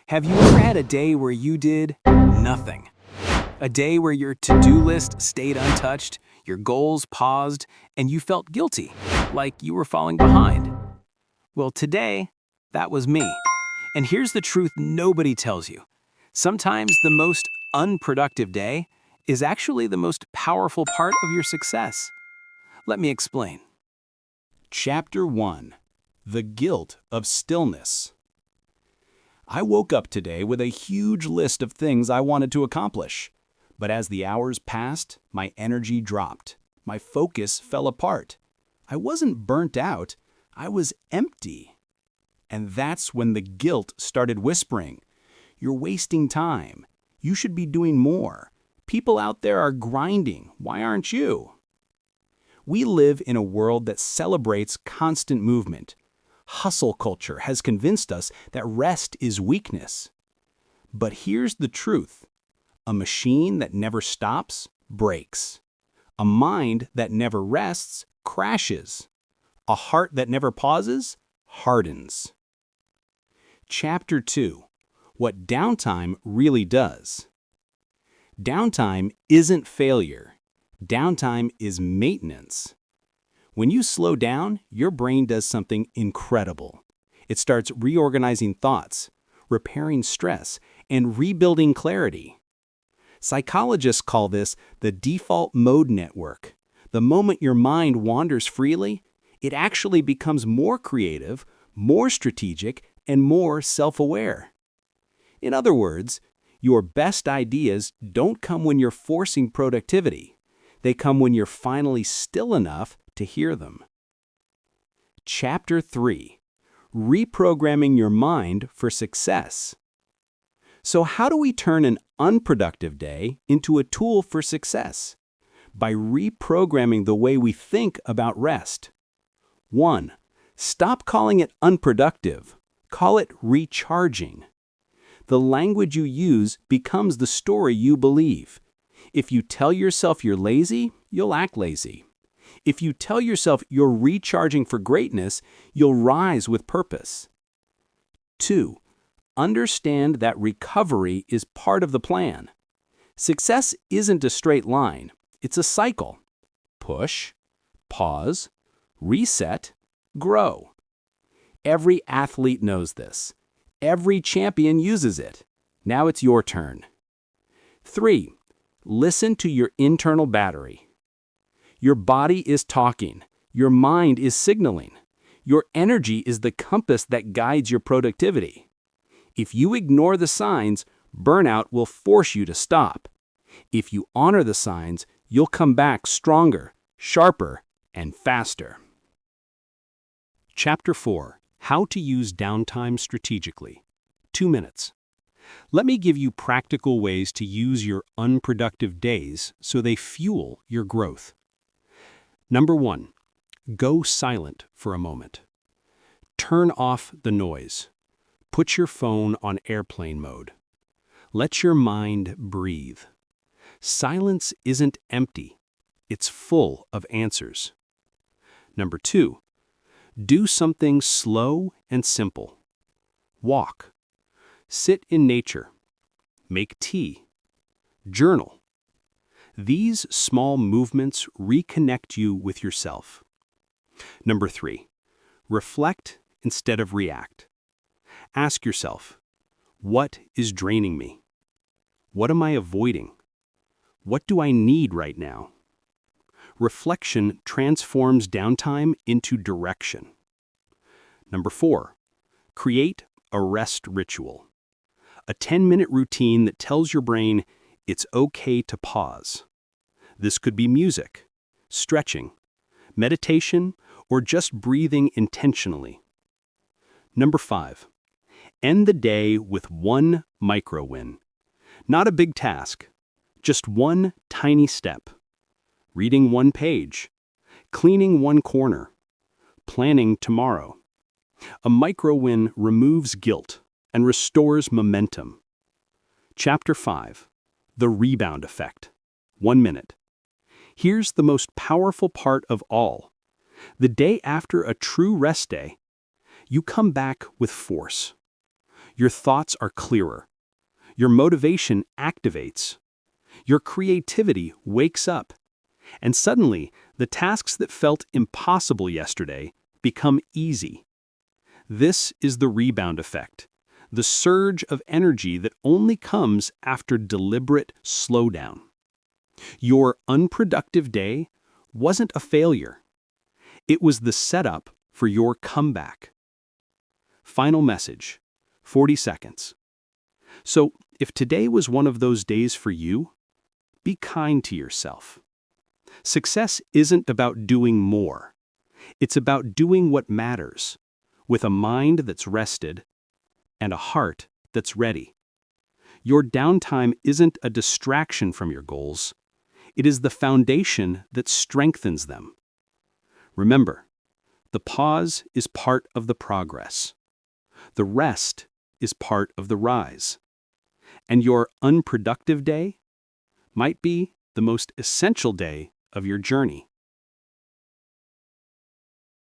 Have you ever had a day where you did nothing? A day where your to-do list stayed untouched, your goals paused, and you felt guilty, like you were falling behind? Well, today, that was me. And here's the truth nobody tells you. Sometimes the most unproductive day is actually the most powerful part of your success. Let me explain. Chapter 1: The Guilt of Stillness. I woke up today with a huge list of things I wanted to accomplish. But as the hours passed, my energy dropped. My focus fell apart. I wasn't burnt out, I was empty. And that's when the guilt started whispering, "You're wasting time. You should be doing more. People out there are grinding. Why aren't you?" We live in a world that celebrates constant movement. Hustle culture has convinced us that rest is weakness. But here's the truth. A machine that never stops breaks. A mind that never rests crashes. A heart that never pauses hardens. Chapter 2: What downtime really does. Downtime isn't failure. Downtime is maintenance. When you slow down, your brain does something incredible. It starts reorganizing thoughts, repairing stress, and rebuilding clarity. Psychologists call this the default mode network. The moment your mind wanders freely, it actually becomes more creative, more strategic, and more self-aware. In other words, your best ideas don't come when you're forcing productivity. They come when you're finally still enough to hear them. Chapter 3: Reprogramming your mind for success. So how do we turn an unproductive day into a tool for success? By reprogramming the way we think about rest. 1. Stop calling it unproductive. Call it recharging. The language you use becomes the story you believe. If you tell yourself you're lazy, you'll act lazy. If you tell yourself you're recharging for greatness, you'll rise with purpose. 2. Understand that recovery is part of the plan. Success isn't a straight line. It's a cycle. Push, pause, reset, grow. Every athlete knows this. Every champion uses it. Now it's your turn. 3. Listen to your internal battery. Your body is talking. Your mind is signaling. Your energy is the compass that guides your productivity. If you ignore the signs, burnout will force you to stop. If you honor the signs, you'll come back stronger, sharper, and faster. Chapter 4: How to use downtime strategically. 2 minutes. Let me give you practical ways to use your unproductive days so they fuel your growth. Number 1. Go silent for a moment. Turn off the noise. Put your phone on airplane mode. Let your mind breathe. Silence isn't empty. It's full of answers. Number 2. Do something slow and simple. Walk. Sit in nature. Make tea. Journal. These small movements reconnect you with yourself. Number 3. Reflect instead of react. Ask yourself, what is draining me? What am I avoiding? What do I need right now? Reflection transforms downtime into direction. Number 4. Create a rest ritual. A 10-minute routine that tells your brain it's okay to pause. This could be music, stretching, meditation, or just breathing intentionally. Number 5. End the day with one micro win. Not a big task, just one tiny step. Reading one page, cleaning one corner, planning tomorrow. A micro win removes guilt and restores momentum. Chapter 5: The Rebound Effect. 1 minute. Here's the most powerful part of all. The day after a true rest day, you come back with force. Your thoughts are clearer. Your motivation activates. Your creativity wakes up. And suddenly, the tasks that felt impossible yesterday become easy. This is the rebound effect, the surge of energy that only comes after deliberate slowdown. Your unproductive day wasn't a failure. It was the setup for your comeback. Final message, 40 seconds. So, if today was one of those days for you, be kind to yourself. Success isn't about doing more. It's about doing what matters, with a mind that's rested and a heart that's ready. Your downtime isn't a distraction from your goals. It is the foundation that strengthens them. Remember, the pause is part of the progress. The rest is part of the rise. And your unproductive day might be the most essential day of your journey.